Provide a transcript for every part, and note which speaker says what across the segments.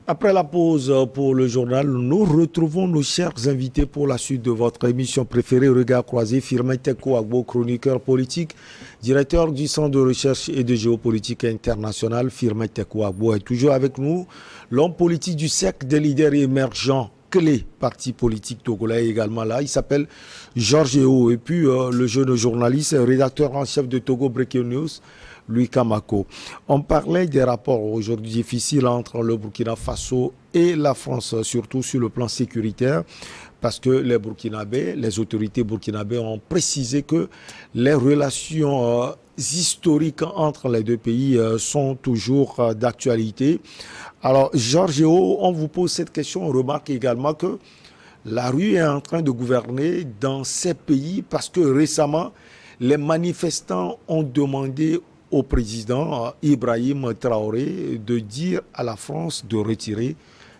Speaker 1: Après la pause pour le journal, nous retrouvons nos chers invités pour la suite de votre émission préférée Regard croisé. Firmin Teko Agbo, chroniqueur politique, directeur du Centre de recherche et de géopolitique internationale. Firmin Teko Agbo est toujours avec nous. L'homme politique du cercle des leaders émergents, clé parti politique togolais est également là. Il s'appelle Georges Eo. Et puis le jeune journaliste, rédacteur en chef de Togo Breaking News, Louis Kamako. On parlait des rapports aujourd'hui difficiles entre le Burkina Faso et la France, surtout sur le plan sécuritaire, parce que les Burkinabés, les autorités burkinabées ont précisé que les relations historiques entre les deux pays sont toujours d'actualité. Alors, Georges, on vous pose cette question. On remarque également que la rue est en train de gouverner dans ces pays parce que récemment, les manifestants ont demandé au président Ibrahim Traoré de dire à la France de retirer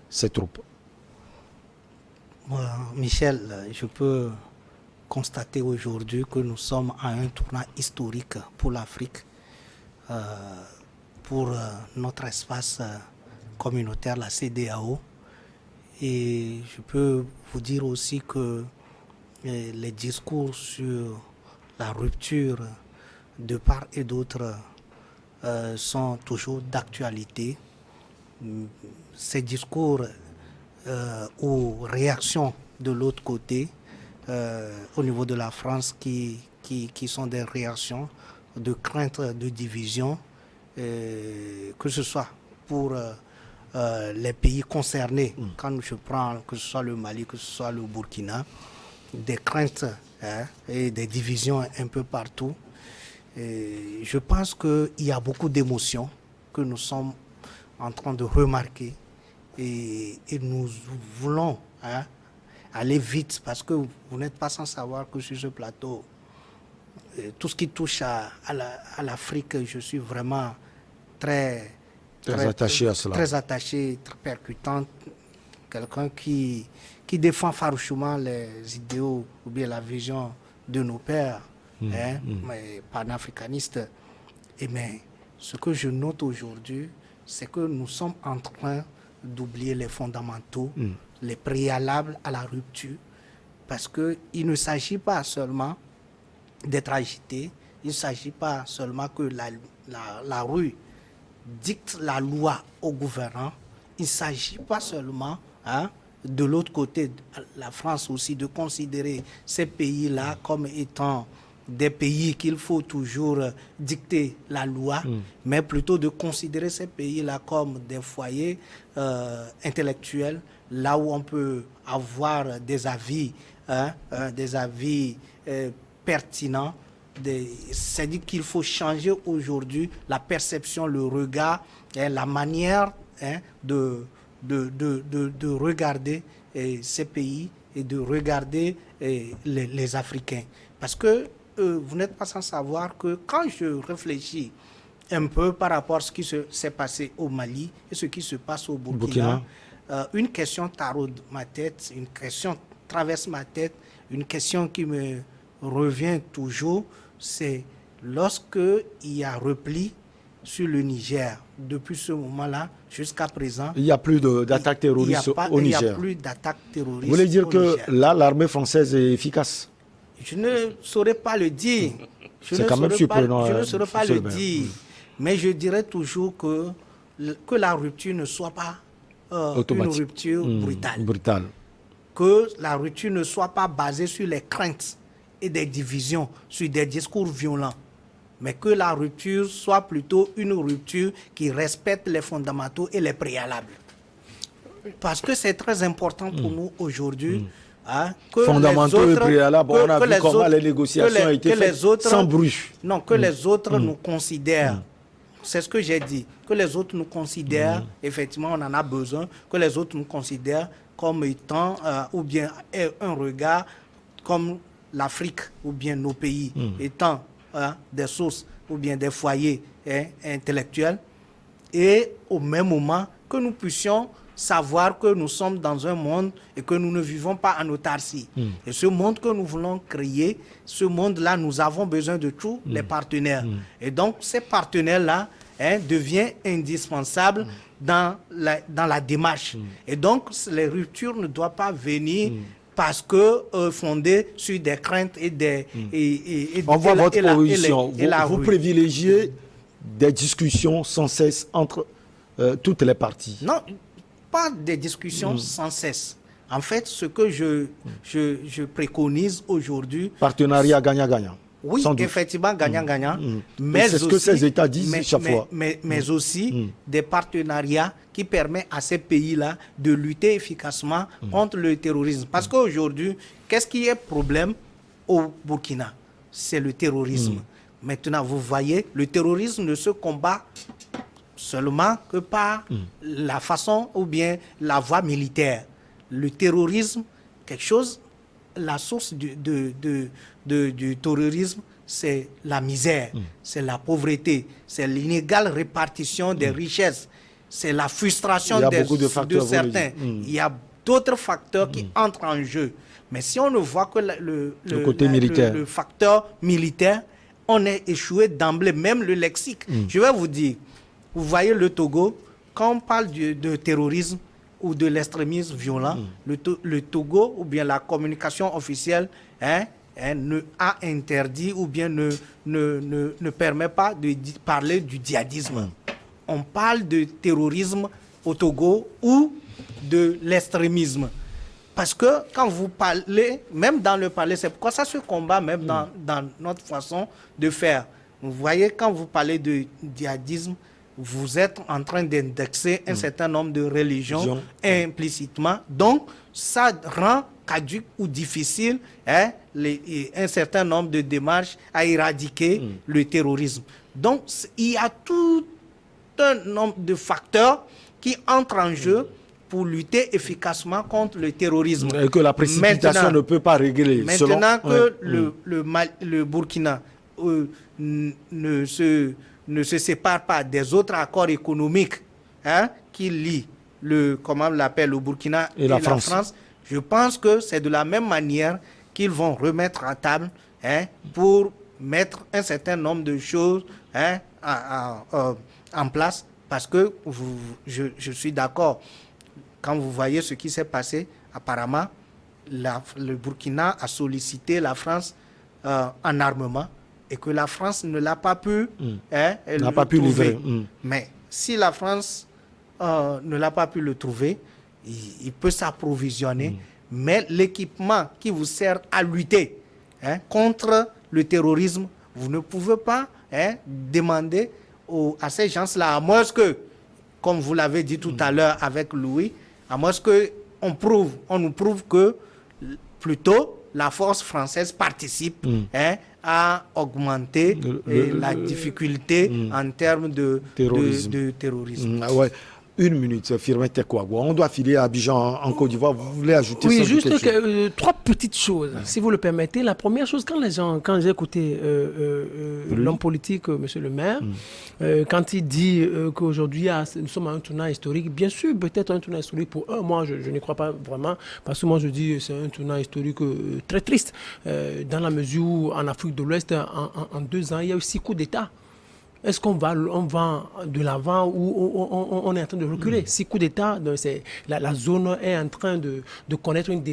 Speaker 1: ses troupes.
Speaker 2: Michel, je peux constater aujourd'hui que nous sommes à un tournant historique pour l'Afrique, pour notre espace communautaire, la CEDEAO. Et je peux vous dire aussi que les discours sur la rupture de part et d'autre sont toujours d'actualité. Ces discours ou réactions de l'autre côté au niveau de la France qui sont des réactions de crainte de division, que ce soit pour les pays concernés, quand je prends que ce soit le Mali, que ce soit le Burkina, des craintes et des divisions un peu partout. Et je pense qu'il y a beaucoup d'émotions que nous sommes en train de remarquer et nous voulons aller vite parce que vous n'êtes pas sans savoir que sur ce plateau, tout ce qui touche à l'Afrique, je suis vraiment très
Speaker 1: attaché à cela.
Speaker 2: Très attaché, très percutant. Quelqu'un qui défend farouchement les idéaux ou bien la vision de nos pères. Mais panafricanistes. Mais ce que je note aujourd'hui, c'est que nous sommes en train d'oublier les fondamentaux, les préalables à la rupture, parce qu'il ne s'agit pas seulement d'être agité, il ne s'agit pas seulement que la rue dicte la loi aux gouvernants, il ne s'agit pas seulement de l'autre côté, la France aussi, de considérer ces pays-là comme étant des pays qu'il faut toujours dicter la loi, mais plutôt de considérer ces pays-là comme des foyers intellectuels, là où on peut avoir des avis pertinents. C'est-à-dire qu'il faut changer aujourd'hui la perception, le regard, la manière de regarder ces pays et de regarder les Africains. Parce que vous n'êtes pas sans savoir que quand je réfléchis un peu par rapport à ce qui s'est passé au Mali et ce qui se passe au Burkina. Une question taraude ma tête, une question traverse ma tête, une question qui me revient toujours, c'est lorsque il y a repli sur le Niger. Depuis ce moment-là, jusqu'à présent,
Speaker 1: il n'y a plus d'attaques terroristes au Niger.
Speaker 2: Il n'y a plus d'attaques terroristes.
Speaker 1: Vous voulez dire que là, l'armée française est efficace?
Speaker 2: Je ne saurais pas le dire.
Speaker 1: C'est quand même surprenant.
Speaker 2: Je ne saurais pas le dire. Mais je dirais toujours que la rupture ne soit pas une rupture brutale. Que la rupture ne soit pas basée sur les craintes et des divisions, sur des discours violents. Mais que la rupture soit plutôt une rupture qui respecte les fondamentaux et les préalables. Parce que c'est très important pour nous aujourd'hui.
Speaker 1: Fondamentaux et préalables, on a vu comment les négociations ont été faites sans bruit.
Speaker 2: Non, que les autres nous considèrent, c'est ce que j'ai dit, que les autres nous considèrent, effectivement on en a besoin, que les autres nous considèrent comme étant, ou bien un regard comme l'Afrique, ou bien nos pays, étant des sources, ou bien des foyers intellectuels, et au même moment que nous puissions savoir que nous sommes dans un monde et que nous ne vivons pas en autarcie. Et ce monde que nous voulons créer, ce monde-là, nous avons besoin de tous les partenaires. Et donc, ces partenaires-là, devient indispensable dans la démarche. Et donc, les ruptures ne doivent pas venir parce que fondées sur des craintes et des...
Speaker 1: On voit votre position. Vous privilégiez des discussions sans cesse entre toutes les parties.
Speaker 2: Non, pas des discussions sans cesse. En fait, ce que je préconise aujourd'hui...
Speaker 1: Partenariat gagnant-gagnant.
Speaker 2: Oui, effectivement, gagnant-gagnant.
Speaker 1: Mais c'est ce que ces États disent chaque fois.
Speaker 2: Mais aussi des partenariats qui permettent à ces pays-là de lutter efficacement contre le terrorisme. Parce qu'aujourd'hui, qu'est-ce qui est problème au Burkina? C'est le terrorisme. Maintenant, vous voyez, le terrorisme ne se combat seulement que par la façon ou bien la voie militaire. Le terrorisme, quelque chose, la source du terrorisme, c'est la misère, c'est la pauvreté, c'est l'inégale répartition des richesses, c'est la frustration de certains. Il y a d'autres facteurs qui entrent en jeu. Mais si on ne voit que le facteur militaire, on est échoué d'emblée, même le lexique. Je vais vous dire, vous voyez le Togo, quand on parle de terrorisme, ou de l'extrémisme violent, le Togo ou bien la communication officielle ne a interdit ou bien ne permet pas de parler du djihadisme. On parle de terrorisme au Togo ou de l'extrémisme. Parce que quand vous parlez, même dans le parler, c'est pourquoi ça se combat même dans notre façon de faire. Vous voyez, quand vous parlez de djihadisme, vous êtes en train d'indexer un certain nombre de religions implicitement. Donc, ça rend caduque ou difficile un certain nombre de démarches à éradiquer le terrorisme. Donc, il y a tout un nombre de facteurs qui entrent en jeu pour lutter efficacement contre le terrorisme.
Speaker 1: Et que la précipitation ne peut pas régler.
Speaker 2: Maintenant que le Burkina ne se sépare pas des autres accords économiques qui lient le Burkina et la France, je pense que c'est de la même manière qu'ils vont remettre à table pour mettre un certain nombre de choses en place, parce que je suis d'accord. Quand vous voyez ce qui s'est passé, apparemment, le Burkina a sollicité la France en armement, et que la France ne l'a pas pu,
Speaker 1: n'a pas pu livrer.
Speaker 2: Mais si la France ne l'a pas pu le trouver, il peut s'approvisionner. Mais l'équipement qui vous sert à lutter contre le terrorisme, vous ne pouvez pas demander à ces gens-là, à moins que, comme vous l'avez dit tout à l'heure avec Louis, à moins qu'on nous prouve que plutôt la force française participe à augmenter la difficulté en termes de terrorisme.
Speaker 1: Ouais. Une minute, Firmin Tekouagua. On doit filer à Abidjan, en Côte d'Ivoire. Vous voulez ajouter
Speaker 3: Oui, juste trois petites choses, si vous le permettez. La première chose, quand j'ai écouté l'homme politique, monsieur le maire, quand il dit qu'aujourd'hui, nous sommes à un tournant historique, bien sûr, peut-être un tournant historique pour eux. Moi, je n'y crois pas vraiment, parce que moi, je dis que c'est un tournant historique très triste, dans la mesure où, en Afrique de l'Ouest, en 2 ans, il y a eu 6 coups d'État. Est-ce qu'on va de l'avant ou on est en train de reculer? 6 coups d'État, la zone est en train de connaître une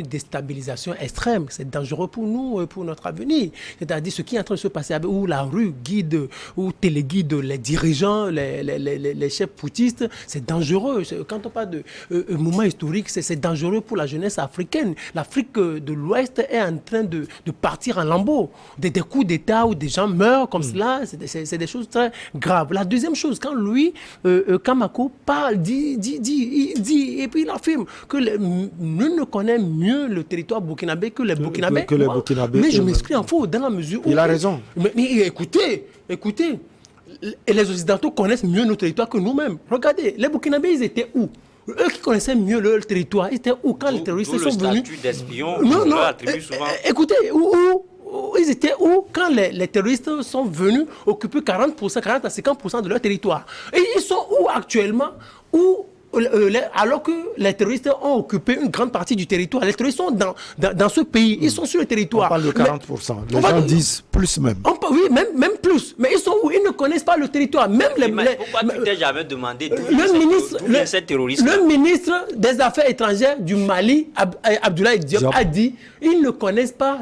Speaker 3: déstabilisation extrême. C'est dangereux pour nous, pour notre avenir. C'est-à-dire ce qui est en train de se passer, où la rue guide, ou téléguide les dirigeants, les chefs putschistes, c'est dangereux. Quand on parle de mouvement historique, c'est dangereux pour la jeunesse africaine. L'Afrique de l'Ouest est en train de partir en lambeaux. Des coups d'État où des gens meurent comme cela, c'est des choses très graves. La deuxième chose, quand lui, Kamako, parle, dit, et puis il affirme que nul ne connaît mieux le territoire burkinabé que les Burkinabés. Mais je m'inscris en faux, dans la mesure où...
Speaker 1: Il a raison.
Speaker 3: Mais écoutez, et les Occidentaux connaissent mieux nos territoires que nous-mêmes. Regardez, les Burkinabés, ils étaient où? Eux qui connaissaient mieux leur territoire, ils étaient où quand les terroristes sont venus?
Speaker 4: Le statut d'espion,
Speaker 3: non,
Speaker 4: attribue souvent...
Speaker 3: Écoutez, ils étaient où quand les terroristes sont venus occuper 40% à 50% de leur territoire? Et ils sont où actuellement? Alors que les terroristes ont occupé une grande partie du territoire. Les terroristes sont dans ce pays, ils sont sur le territoire.
Speaker 1: On parle de 40%. Les gens disent plus. plus même.
Speaker 3: Oui, même plus. Mais ils sont où? Ils ne connaissent pas le territoire. Même
Speaker 4: pourquoi tu t'es jamais demandé d'où
Speaker 3: vient
Speaker 4: cette terroriste?
Speaker 3: Le ministre des Affaires étrangères du Mali, Abdoulaye Diop, a dit ils ne connaissent pas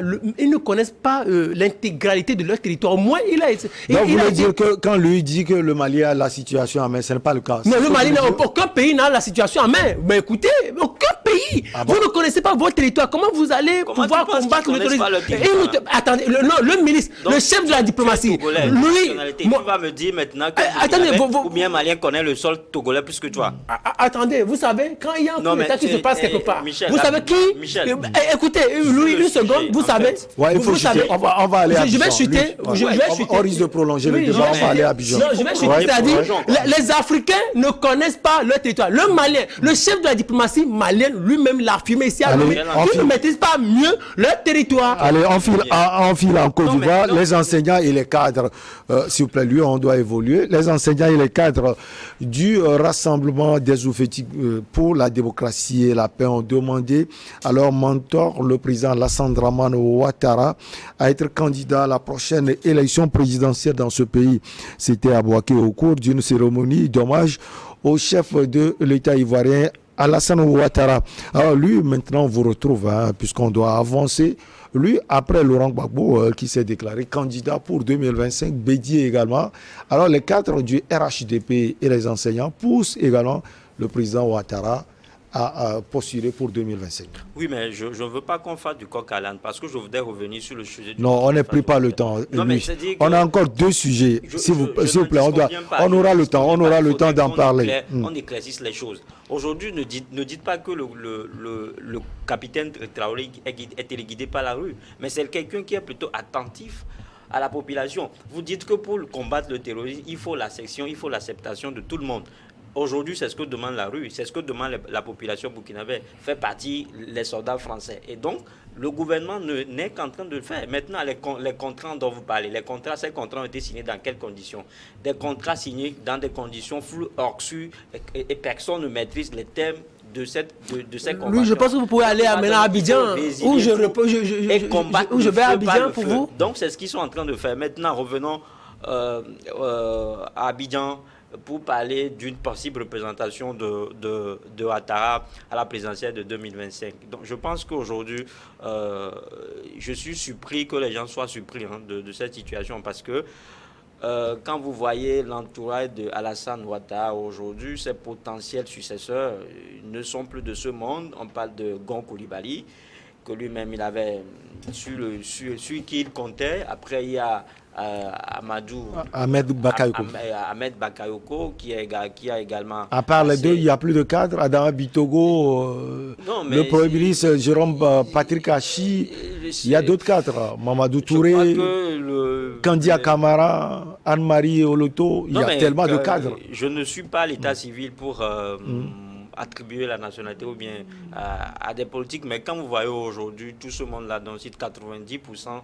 Speaker 3: l'intégralité de leur territoire. Au moins, il a été.
Speaker 1: Donc, vous voulez dire que quand lui dit que le Mali a la situation en main, ce n'est pas le cas.
Speaker 3: Non, le Mali n'a aucun pays n'a la situation en main. Mais écoutez, aucun pays. Vous ne connaissez pas votre territoire. Comment vous allez pouvoir combattre le terrorisme? Attendez, le ministre, donc, le chef de la diplomatie, lui.
Speaker 4: Tu vas me dire maintenant que ou bien Malien connaît le sol togolais plus que toi.
Speaker 3: Attendez, vous savez, quand il y a un coup d'État qui se passe quelque part,
Speaker 4: Michel,
Speaker 3: vous savez qui? Écoutez, Louis, une seconde, vous savez.
Speaker 1: Il faut chuter. On va aller à Abidjan.
Speaker 3: Je vais chuter.
Speaker 1: On risque de prolonger le débat. On va aller à Abidjan.
Speaker 3: Non, je vais chuter. C'est-à-dire, les Africains ne connaissent pas leur territoire. Le Malien, le chef de la diplomatie malienne lui-même l'a affirmé ici à Lomé. Ils ne maîtrisent pas mieux leur territoire.
Speaker 1: Allez, on file en Côte d'Ivoire. Les enseignants et les cadres, s'il vous plaît, lui, on doit évoluer. Les enseignants et les cadres du Rassemblement des Oufétiques pour la démocratie et la paix ont demandé à leur mentor, le président Alassane Dramane Ouattara, à être candidat à la prochaine élection présidentielle dans ce pays. C'était à Bouaké au cours d'une cérémonie d'hommage au chef de l'État ivoirien, Alassane Ouattara. Alors lui, maintenant, on vous retrouve, puisqu'on doit avancer. Lui, après Laurent Gbagbo, qui s'est déclaré candidat pour 2025, Bédié également. Alors les cadres du RHDP et les enseignants poussent également le président Ouattara à postuler pour 2025.
Speaker 4: Oui, mais je ne veux pas qu'on fasse du coq à l'âne parce que je voudrais revenir sur le sujet.
Speaker 1: Non, on n'est pris pas le temps. Non, mais on a encore deux sujets. S'il vous plaît, on aura le temps. On aura le temps d'en parler.
Speaker 4: On éclaircisse les choses. Aujourd'hui, ne dites pas que le capitaine Traoré est téléguidé par la rue, mais c'est quelqu'un qui est plutôt attentif à la population. Vous dites que pour combattre le terrorisme, il faut la section, il faut l'acceptation de tout le monde. Aujourd'hui, c'est ce que demande la rue, c'est ce que demande la population burkinabé, fait partie les soldats français. Et donc, le gouvernement n'est qu'en train de le faire. Maintenant, les contrats dont vous parlez, ces contrats ont été signés dans quelles conditions? Des contrats signés dans des conditions floues, obscures, et personne ne maîtrise les termes de ces combats.
Speaker 3: Oui, je pense que vous pouvez aller maintenant à Abidjan, où je vais à Abidjan pour vous.
Speaker 4: Donc, c'est ce qu'ils sont en train de faire. Maintenant, revenons à Abidjan, pour parler d'une possible représentation de Ouattara à la présidentielle de 2025. Donc, je pense qu'aujourd'hui, je suis surpris que les gens soient surpris de cette situation parce que quand vous voyez l'entourage d'Alassane Ouattara aujourd'hui, ses potentiels successeurs ne sont plus de ce monde. On parle de Gon Coulibaly, que lui-même il avait sur qui il comptait. Après, il y a
Speaker 1: Ahmed
Speaker 4: Bakayoko qui a également...
Speaker 1: À part les deux, il n'y a plus de cadres. Adama Bitogo, le Premier ministre Jérôme Patrick Hachi, il y a d'autres cadres. Mamadou Touré, Kandia Kamara, Anne-Marie Oloto, il y a tellement de cadres.
Speaker 4: Je ne suis pas l'état civil pour... attribuer la nationalité ou bien à des politiques, mais quand vous voyez aujourd'hui tout ce monde-là, dont 90%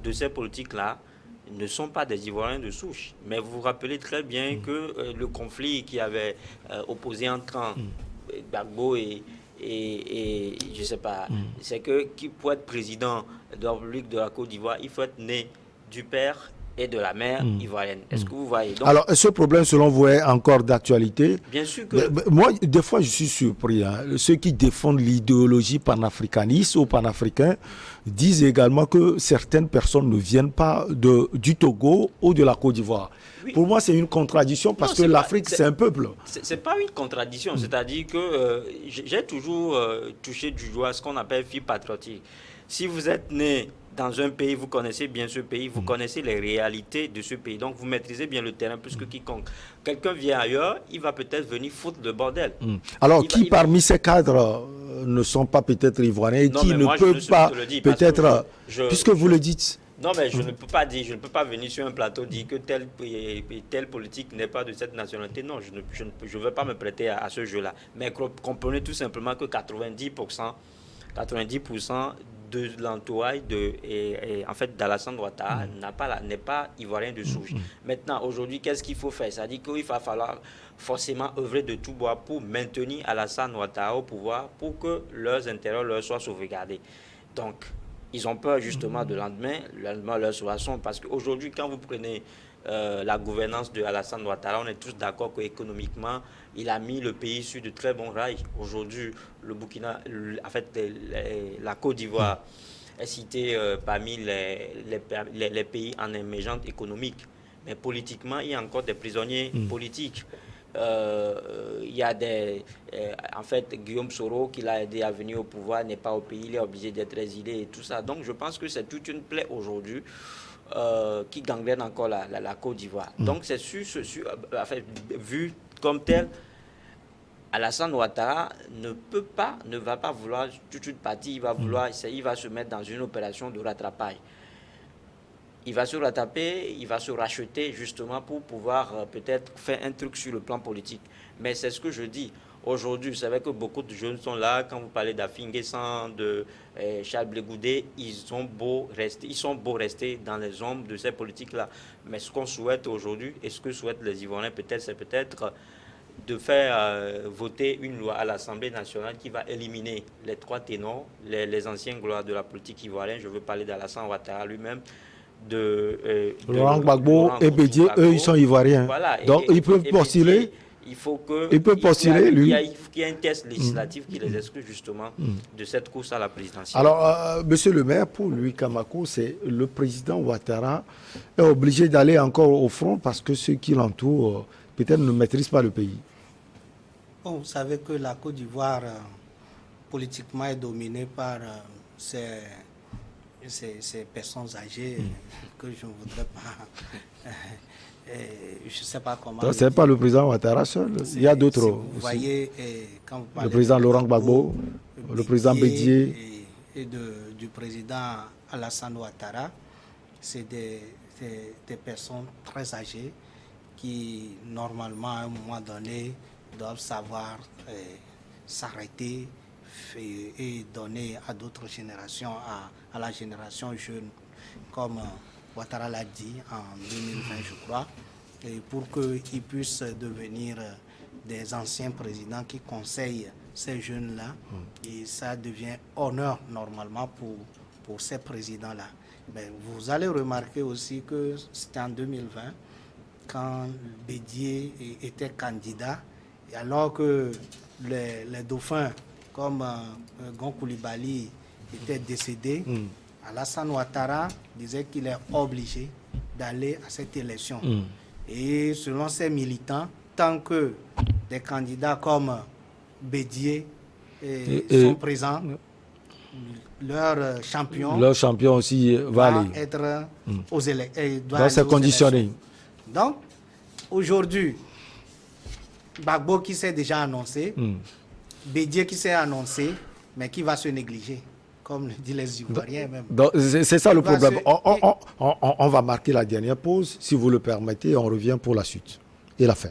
Speaker 4: de ces politiques-là ne sont pas des Ivoiriens de souche. Mais vous vous rappelez très bien que le conflit qui avait opposé entre Gbagbo et je ne sais pas, c'est que pour être président de la République de la Côte d'Ivoire, il faut être né du père et de la mère ivoirienne. Est-ce que vous voyez? Donc,
Speaker 1: alors, ce problème, selon vous, est encore d'actualité?
Speaker 4: Bien sûr que...
Speaker 1: Moi, des fois, je suis surpris. Ceux qui défendent l'idéologie panafricaniste ou panafricain disent également que certaines personnes ne viennent pas du Togo ou de la Côte d'Ivoire. Oui. Pour moi, c'est une contradiction parce que l'Afrique, c'est un peuple.
Speaker 4: C'est pas une contradiction. C'est-à-dire que j'ai toujours touché du doigt ce qu'on appelle fille patriotique. Si vous êtes né dans un pays, vous connaissez bien ce pays, vous connaissez les réalités de ce pays. Donc, vous maîtrisez bien le terrain plus que quiconque. Quelqu'un vient ailleurs, il va peut-être venir foutre le bordel.
Speaker 1: Alors, parmi ces cadres ne sont pas peut-être ivoiriens et qui ne peuvent pas, peut-être, puisque vous le dites?
Speaker 4: Non, mais je ne peux pas dire, je ne peux pas venir sur un plateau dire que tel politique n'est pas de cette nationalité. Non, je ne veux pas me prêter à ce jeu-là. Mais comprenez tout simplement que 90% de l'entourage en fait, d'Alassane Ouattara n'est pas ivoirien de souche. Maintenant, aujourd'hui, qu'est-ce qu'il faut faire? C'est-à-dire qu'il va falloir forcément œuvrer de tout bois pour maintenir Alassane Ouattara au pouvoir pour que leurs intérêts leur soient sauvegardés. Donc, Ils ont peur justement de lendemain leur soissons, parce qu'aujourd'hui, quand vous prenez la gouvernance de Alassane Ouattara, on est tous d'accord qu'économiquement, il a mis le pays sur de très bons rails. Aujourd'hui, le Burkina, en fait, la Côte d'Ivoire est citée parmi les pays en émergence économique. Mais politiquement, il y a encore des prisonniers politiques. Il y a en fait, Guillaume Soro, qui l'a aidé à venir au pouvoir, n'est pas au pays, il est obligé d'être exilé et tout ça. Donc je pense que c'est toute une plaie aujourd'hui qui gangrène encore la Côte d'Ivoire. Donc c'est en fait, vu comme tel, Alassane Ouattara ne va pas vouloir toute partie, il va se mettre dans une opération de rattrapage. Il va se rattraper, il va se racheter justement pour pouvoir peut-être faire un truc sur le plan politique. Mais c'est ce que je dis. Aujourd'hui, vous savez que beaucoup de jeunes sont là. Quand vous parlez d'Afinguessan, de Charles Blé Goudé, ils sont beaux rester dans les ombres de ces politiques-là. Mais ce qu'on souhaite aujourd'hui, et ce que souhaitent les Ivoiriens peut-être, c'est peut-être de faire voter une loi à l'Assemblée nationale qui va éliminer les trois ténors, les anciens gloires de la politique ivoirienne. Je veux parler d'Alassane Ouattara lui-même, de
Speaker 1: Laurent Gbagbo et Bédié, eux, ils sont ivoiriens.
Speaker 4: Voilà.
Speaker 1: Donc, ils peuvent postuler.
Speaker 4: Il faut que
Speaker 1: il peut postuler, lui.
Speaker 4: Il y a un test législatif qui les exclut justement de cette course à la présidentielle.
Speaker 1: Alors, monsieur le maire, pour lui, Kamako, c'est le président Ouattara est obligé d'aller encore au front parce que ceux qui l'entourent, peut-être ne maîtrisent pas le pays.
Speaker 2: Bon, vous savez que la Côte d'Ivoire, politiquement, est dominée par ces personnes âgées que je ne voudrais pas... je ne sais pas comment...
Speaker 1: Ce n'est pas le président Ouattara seul, il y a d'autres
Speaker 2: vous voyez, quand vous parlez
Speaker 1: le président Laurent Gbagbo, le président Bédié...
Speaker 2: Et du président Alassane Ouattara, c'est des personnes très âgées qui, normalement, à un moment donné, doivent savoir s'arrêter et donner à d'autres générations, à la génération jeune, comme Ouattara l'a dit en 2020, je crois, et pour qu'ils puissent devenir des anciens présidents qui conseillent ces jeunes-là. Et ça devient honneur normalement pour ces présidents-là. Mais vous allez remarquer aussi que c'était en 2020, quand Bédié était candidat, et alors que les dauphins comme Gon Coulibaly étaient décédés, Alassane Ouattara disait qu'il est obligé d'aller à cette élection. Et selon ses militants, tant que des candidats comme Bédié sont présents, leur champion
Speaker 1: aussi va aller.
Speaker 2: Être aux élections.
Speaker 1: Donc c'est conditionné.
Speaker 2: Donc, aujourd'hui, Gbagbo qui s'est déjà annoncé, Bédié qui s'est annoncé, mais qui va se négliger, comme le disent les Ivoiriens même.
Speaker 1: C'est ça le problème. On va marquer la dernière pause, si vous le permettez, on revient pour la suite et la fin.